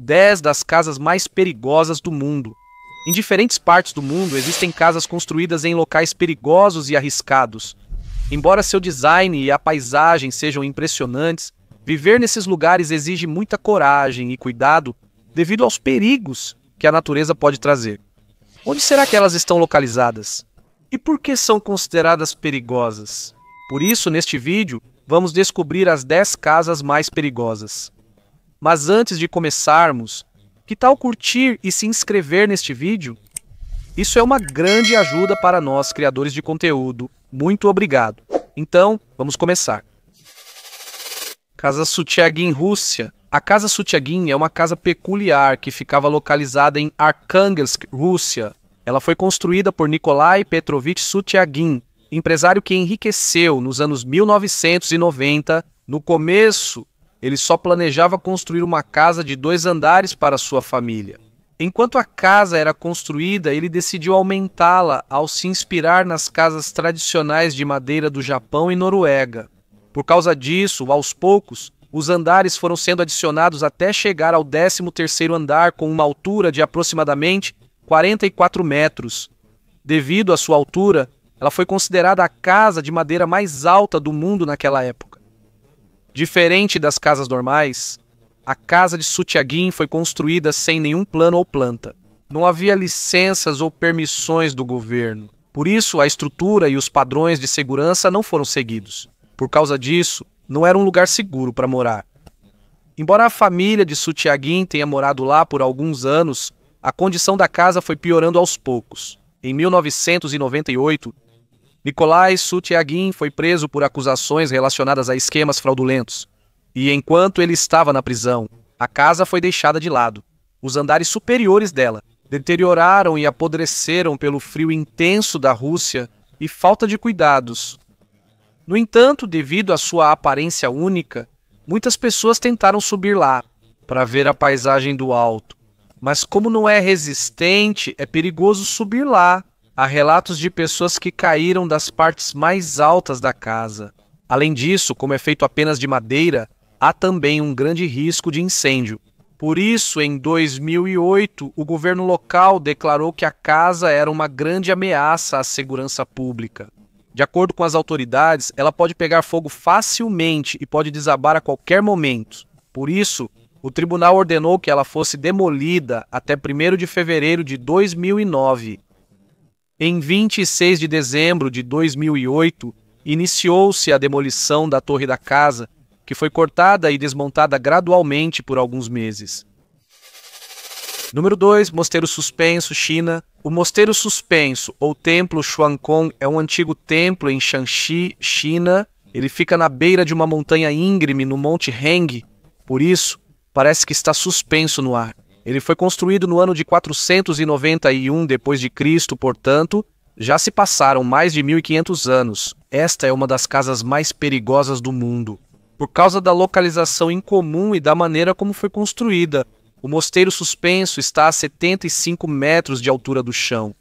10 das casas mais perigosas do mundo. Em diferentes partes do mundo existem casas construídas em locais perigosos e arriscados. Embora seu design e a paisagem sejam impressionantes, viver nesses lugares exige muita coragem e cuidado devido aos perigos que a natureza pode trazer. Onde será que elas estão localizadas? E por que são consideradas perigosas? Por isso, neste vídeo, vamos descobrir as 10 casas mais perigosas. Mas antes de começarmos, que tal curtir e se inscrever neste vídeo? Isso é uma grande ajuda para nós, criadores de conteúdo. Muito obrigado. Então, vamos começar. Casa Sutyagin, Rússia. A Casa Sutyagin é uma casa peculiar que ficava localizada em Arkhangelsk, Rússia. Ela foi construída por Nikolai Petrovich Sutyagin, empresário que enriqueceu nos anos 1990. No começo, ele só planejava construir uma casa de 2 andares para sua família. Enquanto a casa era construída, ele decidiu aumentá-la ao se inspirar nas casas tradicionais de madeira do Japão e Noruega. Por causa disso, aos poucos, os andares foram sendo adicionados até chegar ao 13º andar com uma altura de aproximadamente 44 metros. Devido à sua altura, ela foi considerada a casa de madeira mais alta do mundo naquela época. Diferente das casas normais, a casa de Sutyagin foi construída sem nenhum plano ou planta. Não havia licenças ou permissões do governo. Por isso, a estrutura e os padrões de segurança não foram seguidos. Por causa disso, não era um lugar seguro para morar. Embora a família de Sutyagin tenha morado lá por alguns anos, a condição da casa foi piorando aos poucos. Em 1998, Nikolai Sutyagin foi preso por acusações relacionadas a esquemas fraudulentos. E enquanto ele estava na prisão, a casa foi deixada de lado. Os andares superiores dela deterioraram e apodreceram pelo frio intenso da Rússia e falta de cuidados. No entanto, devido à sua aparência única, muitas pessoas tentaram subir lá para ver a paisagem do alto. Mas como não é resistente, é perigoso subir lá. Há relatos de pessoas que caíram das partes mais altas da casa. Além disso, como é feito apenas de madeira, há também um grande risco de incêndio. Por isso, em 2008, o governo local declarou que a casa era uma grande ameaça à segurança pública. De acordo com as autoridades, ela pode pegar fogo facilmente e pode desabar a qualquer momento. Por isso, o tribunal ordenou que ela fosse demolida até 1º de fevereiro de 2009. Em 26 de dezembro de 2008, iniciou-se a demolição da torre da casa, que foi cortada e desmontada gradualmente por alguns meses. Número 2. Mosteiro Suspenso, China. O Mosteiro Suspenso, ou Templo Xuancong, é um antigo templo em Shanxi, China. Ele fica na beira de uma montanha íngreme no Monte Heng, por isso, parece que está suspenso no ar. Ele foi construído no ano de 491 d.C., portanto, já se passaram mais de 1500 anos. Esta é uma das casas mais perigosas do mundo. Por causa da localização incomum e da maneira como foi construída, o Mosteiro Suspenso está a 75 metros de altura do chão.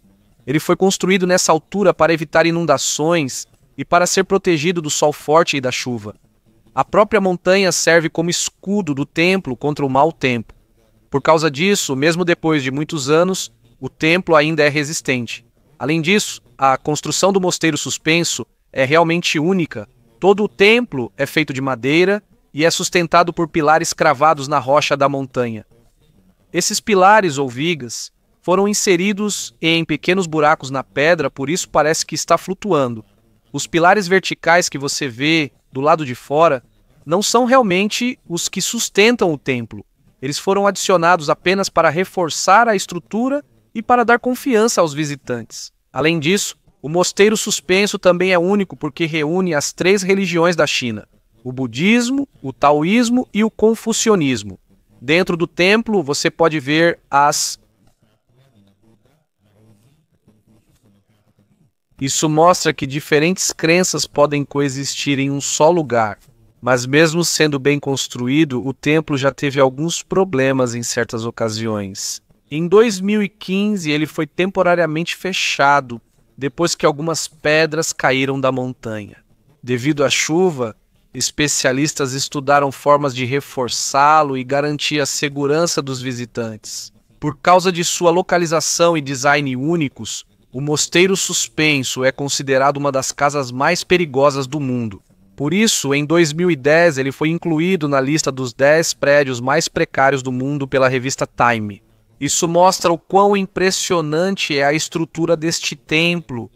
Ele foi construído nessa altura para evitar inundações e para ser protegido do sol forte e da chuva. A própria montanha serve como escudo do templo contra o mau tempo. Por causa disso, mesmo depois de muitos anos, o templo ainda é resistente. Além disso, a construção do Mosteiro Suspenso é realmente única. Todo o templo é feito de madeira e é sustentado por pilares cravados na rocha da montanha. Esses pilares ou vigas foram inseridos em pequenos buracos na pedra, por isso parece que está flutuando. Os pilares verticais que você vê do lado de fora não são realmente os que sustentam o templo. Eles foram adicionados apenas para reforçar a estrutura e para dar confiança aos visitantes. Além disso, o Mosteiro Suspenso também é único porque reúne as 3 religiões da China: o budismo, o taoísmo e o confucionismo. Dentro do templo você pode ver Isso mostra que diferentes crenças podem coexistir em um só lugar. Mas mesmo sendo bem construído, o templo já teve alguns problemas em certas ocasiões. Em 2015, ele foi temporariamente fechado, depois que algumas pedras caíram da montanha. Devido à chuva, Especialistas estudaram formas de reforçá-lo e garantir a segurança dos visitantes. Por causa de sua localização e design únicos, o Mosteiro Suspenso é considerado uma das casas mais perigosas do mundo. Por isso, em 2010, ele foi incluído na lista dos 10 prédios mais precários do mundo pela revista Time. Isso mostra o quão impressionante é a estrutura deste templo.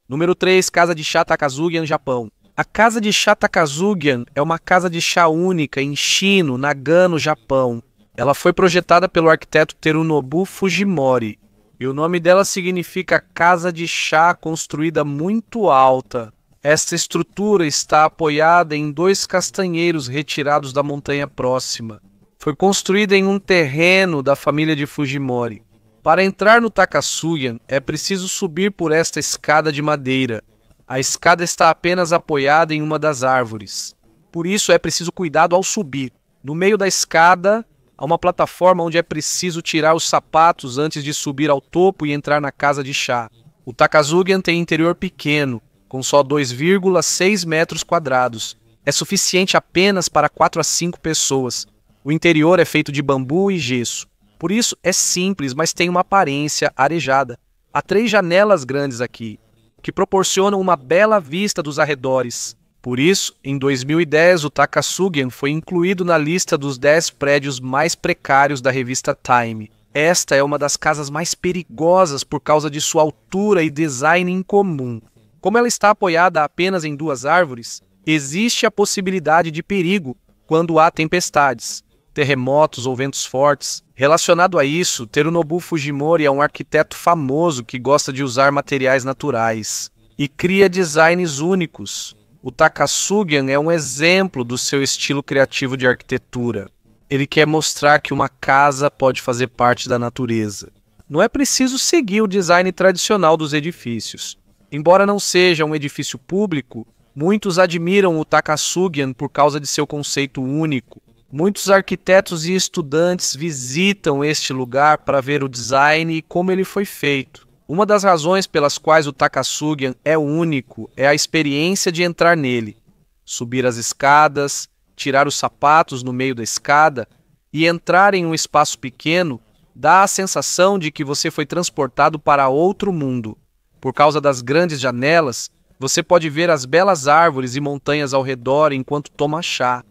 Número 3, Casa de chá Takazugian, Japão. A Casa de chá Takazugian é uma casa de chá única em Shino, Nagano, Japão. Ela foi projetada pelo arquiteto Terunobu Fujimori, e o nome dela significa casa de chá construída muito alta. Esta estrutura está apoiada em 2 castanheiros retirados da montanha próxima. Foi construída em um terreno da família de Fujimori. Para entrar no Takasugian, é preciso subir por esta escada de madeira. A escada está apenas apoiada em uma das árvores. Por isso é preciso cuidado ao subir. No meio da escada, há uma plataforma onde é preciso tirar os sapatos antes de subir ao topo e entrar na casa de chá. O Takazugian tem interior pequeno, com só 2,6 metros quadrados. É suficiente apenas para 4 a 5 pessoas. O interior é feito de bambu e gesso. Por isso é simples, mas tem uma aparência arejada. Há 3 janelas grandes aqui, que proporcionam uma bela vista dos arredores. Por isso, em 2010, o Takasugian foi incluído na lista dos 10 prédios mais precários da revista Time. Esta é uma das casas mais perigosas por causa de sua altura e design incomum. Como ela está apoiada apenas em 2 árvores, existe a possibilidade de perigo quando há tempestades, terremotos ou ventos fortes. Relacionado a isso, Terunobu Fujimori é um arquiteto famoso que gosta de usar materiais naturais e cria designs únicos. O Takasugian é um exemplo do seu estilo criativo de arquitetura. Ele quer mostrar que uma casa pode fazer parte da natureza. Não é preciso seguir o design tradicional dos edifícios. Embora não seja um edifício público, muitos admiram o Takasugian por causa de seu conceito único. Muitos arquitetos e estudantes visitam este lugar para ver o design e como ele foi feito. Uma das razões pelas quais o Takasugian é único é a experiência de entrar nele. Subir as escadas, tirar os sapatos no meio da escada e entrar em um espaço pequeno dá a sensação de que você foi transportado para outro mundo. Por causa das grandes janelas, você pode ver as belas árvores e montanhas ao redor enquanto toma chá.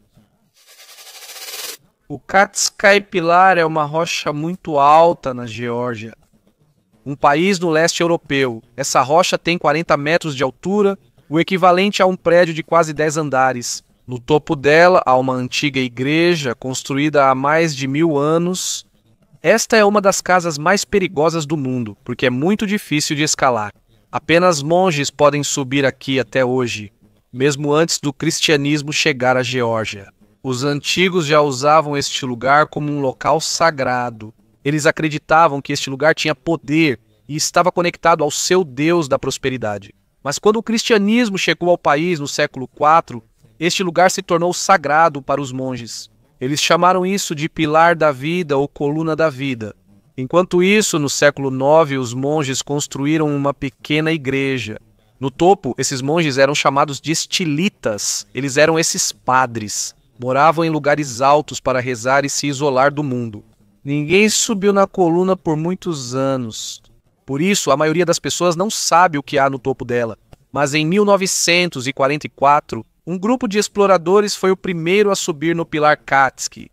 O Katskai Pilar é uma rocha muito alta na Geórgia, um país no leste europeu. Essa rocha tem 40 metros de altura, o equivalente a um prédio de quase 10 andares. No topo dela há uma antiga igreja construída há mais de 1000 anos. Esta é uma das casas mais perigosas do mundo, porque é muito difícil de escalar. Apenas monges podem subir aqui até hoje, mesmo antes do cristianismo chegar à Geórgia. Os antigos já usavam este lugar como um local sagrado. Eles acreditavam que este lugar tinha poder e estava conectado ao seu Deus da prosperidade. Mas quando o cristianismo chegou ao país no século IV, este lugar se tornou sagrado para os monges. Eles chamaram isso de Pilar da Vida ou Coluna da Vida. Enquanto isso, no século IX, os monges construíram uma pequena igreja. No topo, esses monges eram chamados de estilitas. Eles eram esses padres. Moravam em lugares altos para rezar e se isolar do mundo. Ninguém subiu na coluna por muitos anos. Por isso, a maioria das pessoas não sabe o que há no topo dela. Mas em 1944, um grupo de exploradores foi o primeiro a subir no Pilar Katsky.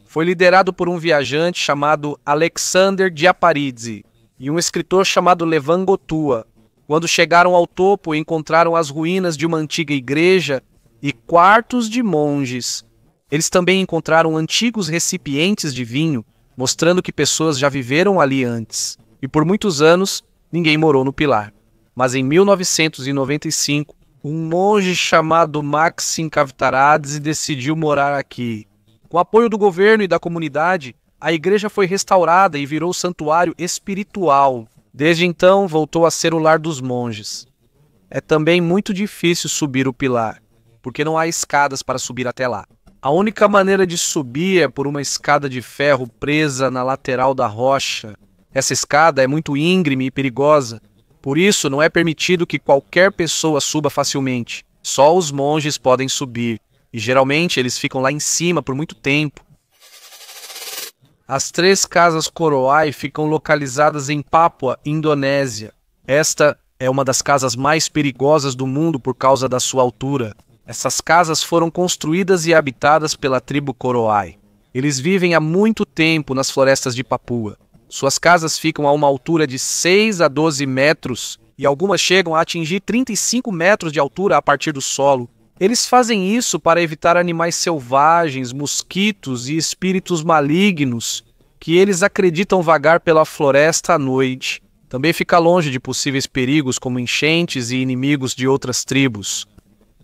Foi liderado por um viajante chamado Alexander Diaparidze e um escritor chamado Levan Gotua. Quando chegaram ao topo, encontraram as ruínas de uma antiga igreja e quartos de monges. Eles também encontraram antigos recipientes de vinho, mostrando que pessoas já viveram ali antes. E por muitos anos, ninguém morou no Pilar. Mas em 1995, um monge chamado Maxim Kavtaradze decidiu morar aqui. Com o apoio do governo e da comunidade, a igreja foi restaurada e virou santuário espiritual. Desde então, voltou a ser o lar dos monges. É também muito difícil subir o Pilar, porque não há escadas para subir até lá. A única maneira de subir é por uma escada de ferro presa na lateral da rocha. Essa escada é muito íngreme e perigosa, por isso não é permitido que qualquer pessoa suba facilmente. Só os monges podem subir, e geralmente eles ficam lá em cima por muito tempo. As 3 casas Koroai ficam localizadas em Papua, Indonésia. Esta é uma das casas mais perigosas do mundo por causa da sua altura. Essas casas foram construídas e habitadas pela tribo Koroai. Eles vivem há muito tempo nas florestas de Papua. Suas casas ficam a uma altura de 6 a 12 metros e algumas chegam a atingir 35 metros de altura a partir do solo. Eles fazem isso para evitar animais selvagens, mosquitos e espíritos malignos que eles acreditam vagar pela floresta à noite. Também fica longe de possíveis perigos como enchentes e inimigos de outras tribos.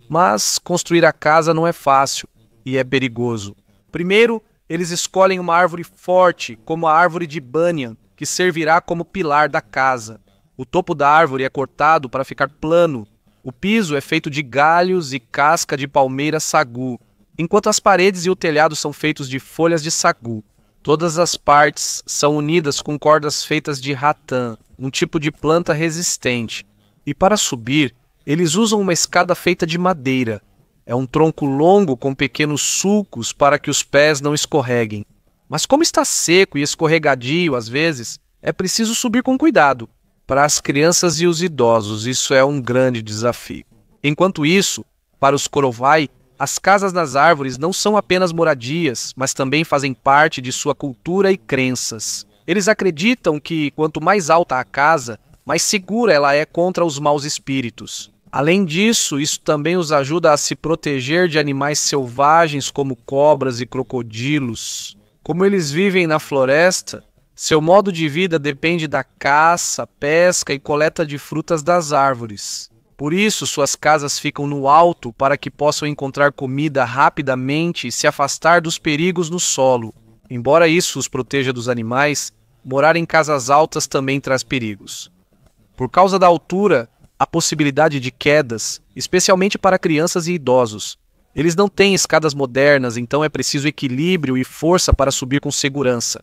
Mas construir a casa não é fácil e é perigoso. Primeiro, eles escolhem uma árvore forte, como a árvore de banyan, que servirá como pilar da casa. O topo da árvore é cortado para ficar plano. O piso é feito de galhos e casca de palmeira sagu, enquanto as paredes e o telhado são feitos de folhas de sagu. Todas as partes são unidas com cordas feitas de ratã, um tipo de planta resistente. E para subir, eles usam uma escada feita de madeira. É um tronco longo com pequenos sulcos para que os pés não escorreguem. Mas como está seco e escorregadio às vezes, é preciso subir com cuidado. Para as crianças e os idosos, isso é um grande desafio. Enquanto isso, para os Koroai, as casas nas árvores não são apenas moradias, mas também fazem parte de sua cultura e crenças. Eles acreditam que, quanto mais alta a casa, mais segura ela é contra os maus espíritos. Além disso, isso também os ajuda a se proteger de animais selvagens como cobras e crocodilos. Como eles vivem na floresta, seu modo de vida depende da caça, pesca e coleta de frutas das árvores. Por isso, suas casas ficam no alto para que possam encontrar comida rapidamente e se afastar dos perigos no solo. Embora isso os proteja dos animais, morar em casas altas também traz perigos. Por causa da altura, há possibilidade de quedas, especialmente para crianças e idosos. Eles não têm escadas modernas, então é preciso equilíbrio e força para subir com segurança.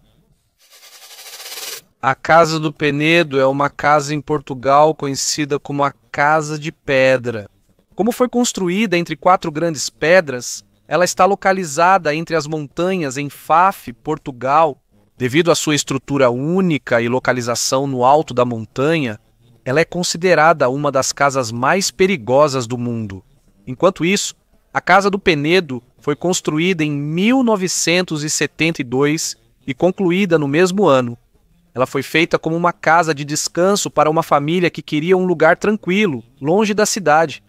A Casa do Penedo é uma casa em Portugal conhecida como a Casa de Pedra. Como foi construída entre 4 grandes pedras, ela está localizada entre as montanhas em Faf, Portugal. Devido à sua estrutura única e localização no alto da montanha, ela é considerada uma das casas mais perigosas do mundo. Enquanto isso, a Casa do Penedo foi construída em 1972 e concluída no mesmo ano. Ela foi feita como uma casa de descanso para uma família que queria um lugar tranquilo, longe da cidade.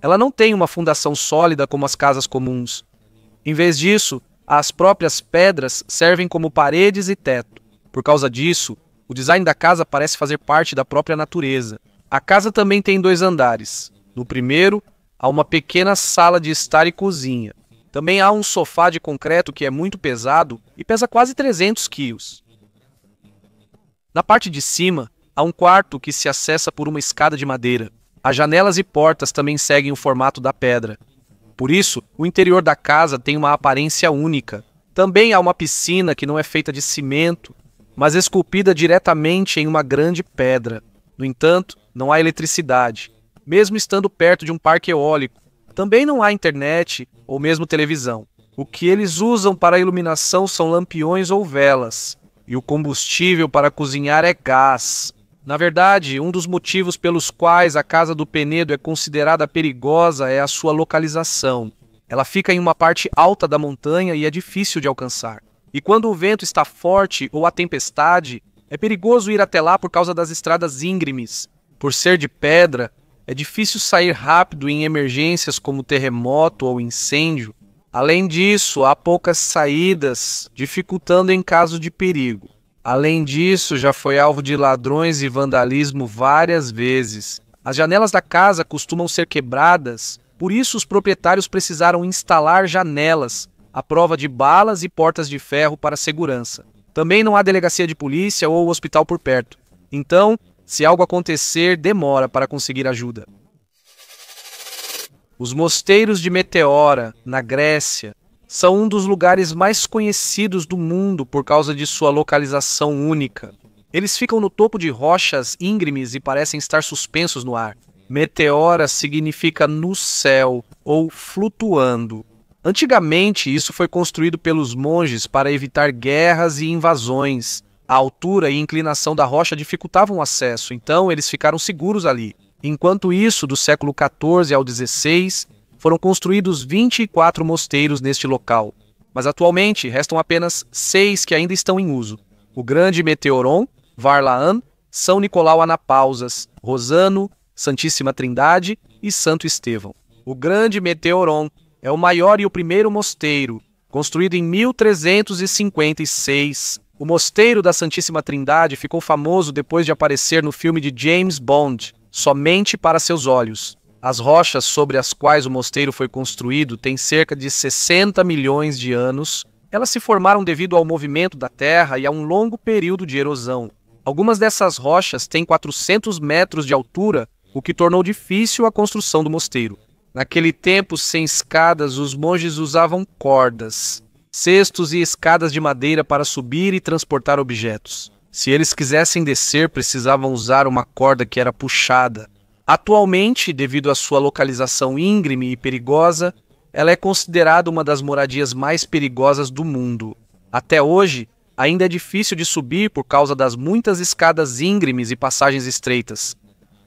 Ela não tem uma fundação sólida como as casas comuns. Em vez disso, as próprias pedras servem como paredes e teto. Por causa disso, o design da casa parece fazer parte da própria natureza. A casa também tem 2 andares. No primeiro, há uma pequena sala de estar e cozinha. Também há um sofá de concreto que é muito pesado e pesa quase 300 quilos. Na parte de cima, há um quarto que se acessa por uma escada de madeira. As janelas e portas também seguem o formato da pedra. Por isso, o interior da casa tem uma aparência única. Também há uma piscina que não é feita de cimento, mas esculpida diretamente em uma grande pedra. No entanto, não há eletricidade, mesmo estando perto de um parque eólico. Também não há internet ou mesmo televisão. O que eles usam para a iluminação são lampiões ou velas. E o combustível para cozinhar é gás. Na verdade, um dos motivos pelos quais a Casa do Penedo é considerada perigosa é a sua localização. Ela fica em uma parte alta da montanha e é difícil de alcançar. E quando o vento está forte ou há tempestade, é perigoso ir até lá por causa das estradas íngremes. Por ser de pedra, é difícil sair rápido em emergências como terremoto ou incêndio. Além disso, há poucas saídas, dificultando em caso de perigo. Além disso, já foi alvo de ladrões e vandalismo várias vezes. As janelas da casa costumam ser quebradas, por isso os proprietários precisaram instalar janelas, à prova de balas e portas de ferro para segurança. Também não há delegacia de polícia ou hospital por perto. Então, se algo acontecer, demora para conseguir ajuda. Os mosteiros de Meteora, na Grécia, são um dos lugares mais conhecidos do mundo por causa de sua localização única. Eles ficam no topo de rochas íngremes e parecem estar suspensos no ar. Meteora significa no céu ou flutuando. Antigamente, isso foi construído pelos monges para evitar guerras e invasões. A altura e inclinação da rocha dificultavam o acesso, então eles ficaram seguros ali. Enquanto isso, do século XIV ao XVI, foram construídos 24 mosteiros neste local. Mas atualmente restam apenas 6 que ainda estão em uso: o Grande Meteoron, Varlaam, São Nicolau Anapausas, Rosano, Santíssima Trindade e Santo Estevão. O Grande Meteoron é o maior e o primeiro mosteiro, construído em 1356. O Mosteiro da Santíssima Trindade ficou famoso depois de aparecer no filme de James Bond, Somente para Seus Olhos. As rochas sobre as quais o mosteiro foi construído têm cerca de 60 milhões de anos. Elas se formaram devido ao movimento da Terra e a um longo período de erosão. Algumas dessas rochas têm 400 metros de altura, o que tornou difícil a construção do mosteiro. Naquele tempo, sem escadas, os monges usavam cordas, cestos e escadas de madeira para subir e transportar objetos. Se eles quisessem descer, precisavam usar uma corda que era puxada. Atualmente, devido à sua localização íngreme e perigosa, ela é considerada uma das moradias mais perigosas do mundo. Até hoje, ainda é difícil de subir por causa das muitas escadas íngremes e passagens estreitas.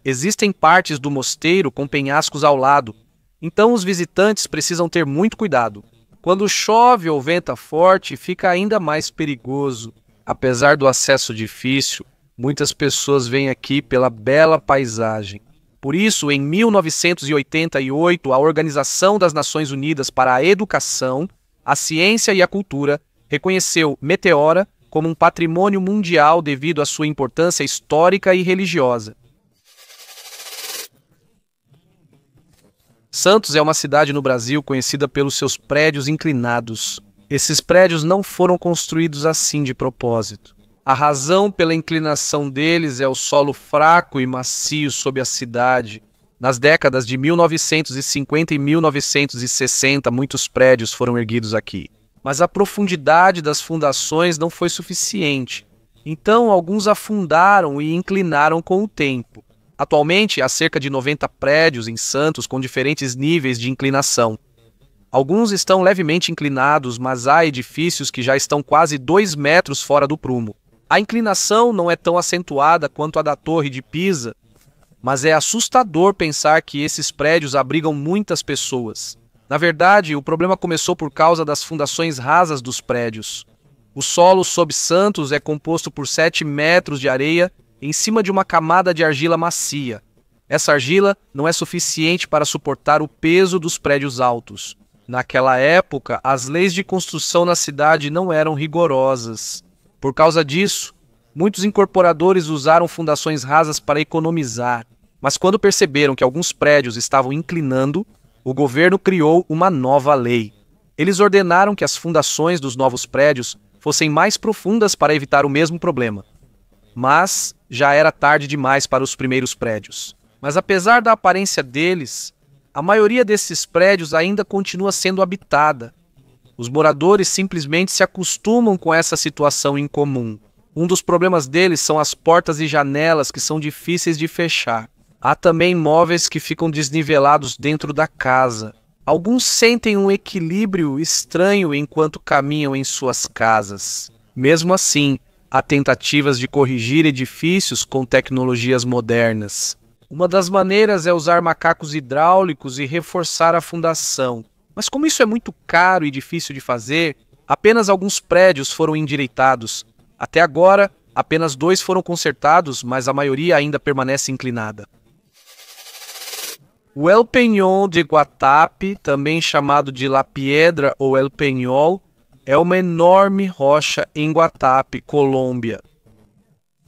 Existem partes do mosteiro com penhascos ao lado, então os visitantes precisam ter muito cuidado. Quando chove ou venta forte, fica ainda mais perigoso. Apesar do acesso difícil, muitas pessoas vêm aqui pela bela paisagem. Por isso, em 1988, a Organização das Nações Unidas para a Educação, a Ciência e a Cultura reconheceu Meteora como um patrimônio mundial devido à sua importância histórica e religiosa. Santos é uma cidade no Brasil conhecida pelos seus prédios inclinados. Esses prédios não foram construídos assim de propósito. A razão pela inclinação deles é o solo fraco e macio sob a cidade. Nas décadas de 1950 e 1960, muitos prédios foram erguidos aqui. Mas a profundidade das fundações não foi suficiente. Então, alguns afundaram e inclinaram com o tempo. Atualmente, há cerca de 90 prédios em Santos com diferentes níveis de inclinação. Alguns estão levemente inclinados, mas há edifícios que já estão quase 2 metros fora do prumo. A inclinação não é tão acentuada quanto a da Torre de Pisa, mas é assustador pensar que esses prédios abrigam muitas pessoas. Na verdade, o problema começou por causa das fundações rasas dos prédios. O solo sob Santos é composto por 7 metros de areia em cima de uma camada de argila macia. Essa argila não é suficiente para suportar o peso dos prédios altos. Naquela época, as leis de construção na cidade não eram rigorosas. Por causa disso, muitos incorporadores usaram fundações rasas para economizar. Mas quando perceberam que alguns prédios estavam inclinando, o governo criou uma nova lei. Eles ordenaram que as fundações dos novos prédios fossem mais profundas para evitar o mesmo problema. Mas já era tarde demais para os primeiros prédios. Mas apesar da aparência deles, a maioria desses prédios ainda continua sendo habitada. Os moradores simplesmente se acostumam com essa situação incomum. Um dos problemas deles são as portas e janelas que são difíceis de fechar. Há também móveis que ficam desnivelados dentro da casa. Alguns sentem um equilíbrio estranho enquanto caminham em suas casas. Mesmo assim, há tentativas de corrigir edifícios com tecnologias modernas. Uma das maneiras é usar macacos hidráulicos e reforçar a fundação. Mas como isso é muito caro e difícil de fazer, apenas alguns prédios foram endireitados. Até agora, apenas 2 foram consertados, mas a maioria ainda permanece inclinada. O El Peñón de Guatapé, também chamado de La Piedra ou El Peñol, é uma enorme rocha em Guatapé, Colômbia.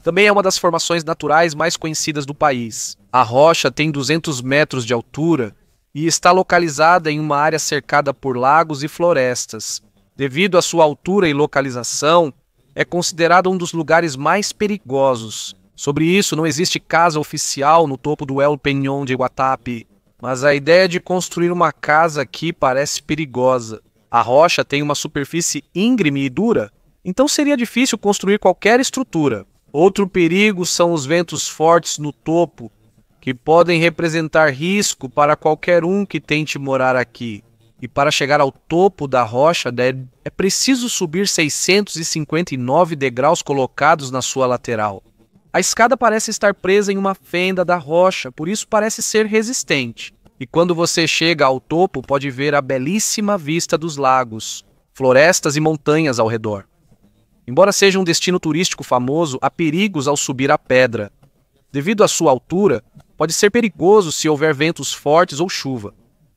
Também é uma das formações naturais mais conhecidas do país. A rocha tem 200 metros de altura e está localizada em uma área cercada por lagos e florestas. Devido à sua altura e localização, é considerado um dos lugares mais perigosos. Sobre isso, não existe casa oficial no topo do El Peñón de Guatapé, mas a ideia de construir uma casa aqui parece perigosa. A rocha tem uma superfície íngreme e dura, então seria difícil construir qualquer estrutura. Outro perigo são os ventos fortes no topo, que podem representar risco para qualquer um que tente morar aqui. E para chegar ao topo da rocha é preciso subir 659 degraus colocados na sua lateral. A escada parece estar presa em uma fenda da rocha, por isso parece ser resistente. E quando você chega ao topo, pode ver a belíssima vista dos lagos, florestas e montanhas ao redor. Embora seja um destino turístico famoso, há perigos ao subir a pedra. Devido à sua altura, pode ser perigoso se houver ventos fortes ou chuva.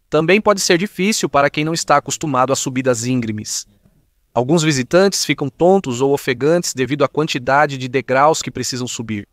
Também pode ser difícil para quem não está acostumado a subidas íngremes. Alguns visitantes ficam tontos ou ofegantes devido à quantidade de degraus que precisam subir.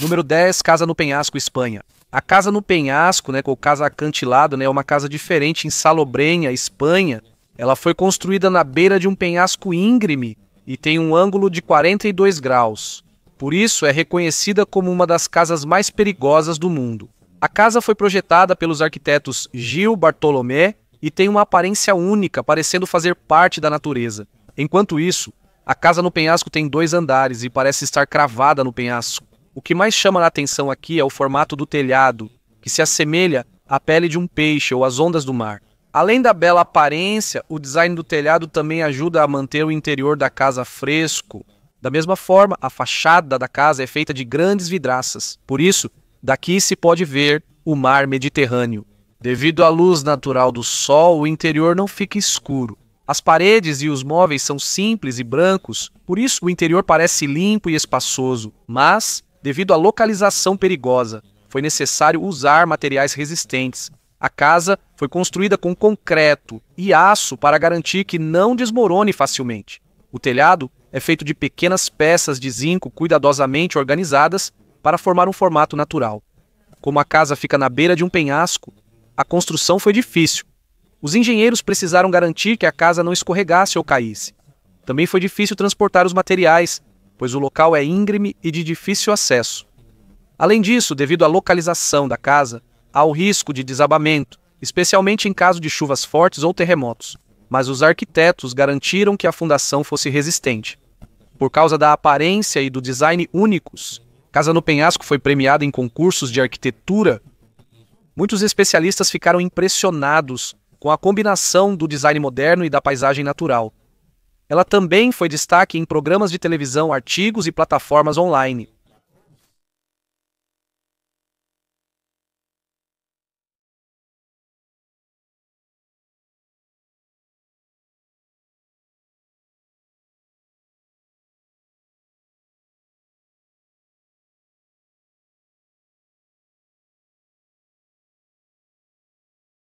Número 10, Casa no Penhasco, Espanha. A Casa no Penhasco, ou Casa Acantilado, é uma casa diferente em Salobrenha, Espanha. Ela foi construída na beira de um penhasco íngreme e tem um ângulo de 42 graus. Por isso, é reconhecida como uma das casas mais perigosas do mundo. A casa foi projetada pelos arquitetos Gil Bartolomé e tem uma aparência única, parecendo fazer parte da natureza. Enquanto isso, a casa no penhasco tem 2 andares e parece estar cravada no penhasco. O que mais chama a atenção aqui é o formato do telhado, que se assemelha à pele de um peixe ou às ondas do mar. Além da bela aparência, o design do telhado também ajuda a manter o interior da casa fresco. Da mesma forma, a fachada da casa é feita de grandes vidraças. Por isso, daqui se pode ver o mar Mediterrâneo. Devido à luz natural do sol, o interior não fica escuro. As paredes e os móveis são simples e brancos, por isso o interior parece limpo e espaçoso. Mas, devido à localização perigosa, foi necessário usar materiais resistentes. A casa foi construída com concreto e aço para garantir que não desmorone facilmente. O telhado é feito de pequenas peças de zinco cuidadosamente organizadas para formar um formato natural. Como a casa fica na beira de um penhasco, a construção foi difícil. Os engenheiros precisaram garantir que a casa não escorregasse ou caísse. Também foi difícil transportar os materiais, pois o local é íngreme e de difícil acesso. Além disso, devido à localização da casa, há o risco de desabamento, especialmente em caso de chuvas fortes ou terremotos, mas os arquitetos garantiram que a fundação fosse resistente. Por causa da aparência e do design únicos, Casa no Penhasco foi premiada em concursos de arquitetura. Muitos especialistas ficaram impressionados com a combinação do design moderno e da paisagem natural. Ela também foi destaque em programas de televisão, artigos e plataformas online.